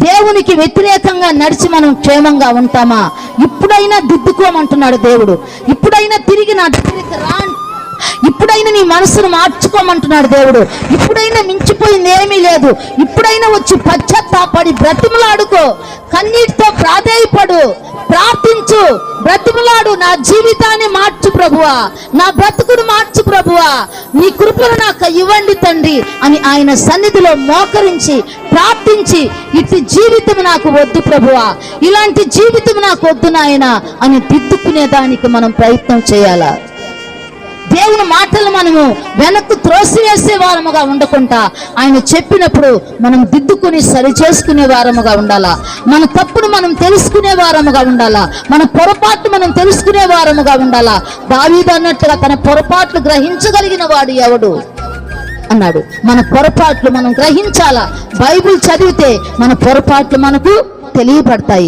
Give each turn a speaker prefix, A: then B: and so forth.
A: దేవునికి వ్యతిరేకంగా నడిచి మనం క్షేమంగా ఉంటామా? ఇప్పుడైనా దిద్దుకోమంటున్నాడు దేవుడు. ఇప్పుడైనా తిరిగి నా దగ్గరికి రా, ఇప్పుడైనా నీ మనసును మార్చుకోమంటున్నాడు దేవుడు. ఇప్పుడైనా మించిపోయింది ఏమీ లేదు. ఇప్పుడైనా వచ్చి పశ్చాత్తాపడి బ్రతిమలాడుకో, కన్నీటితో ప్రాధేయపడు, ప్రార్థించు, బ్రతిమలాడు. నా జీవితాన్ని మార్చు ప్రభువా, నా బ్రతుకును మార్చు ప్రభువా, నీ కృపను నాకు ఇవ్వండి తండ్రి అని ఆయన సన్నిధిలో మోకరించి ప్రార్థించి, ఇట్టి జీవితం నాకు వద్దు ప్రభువా, ఇలాంటి జీవితం నాకు వద్దు నాయన అని దిద్దుకునేదానికి మనం ప్రయత్నం చేయాలా? దేవుని మాటలు మనము వెనక్కు త్రోసివేసే వారముగా ఉండకుండా ఆయన చెప్పినప్పుడు మనం దిద్దుకుని సరి చేసుకునే వారముగా ఉండాలా. మన తప్పును మనం తెలుసుకునే వారముగా ఉండాలా. మన పొరపాట్లు మనం తెలుసుకునే వారముగా ఉండాలా. దావీదు అన్నట్లుగా తన పొరపాట్లు గ్రహించగలిగిన వాడు ఎవడు అన్నాడు. మన పొరపాట్లు మనం గ్రహించాలా. బైబిల్ చదివితే మన పొరపాట్లు మనకు తెలియబడతాయి.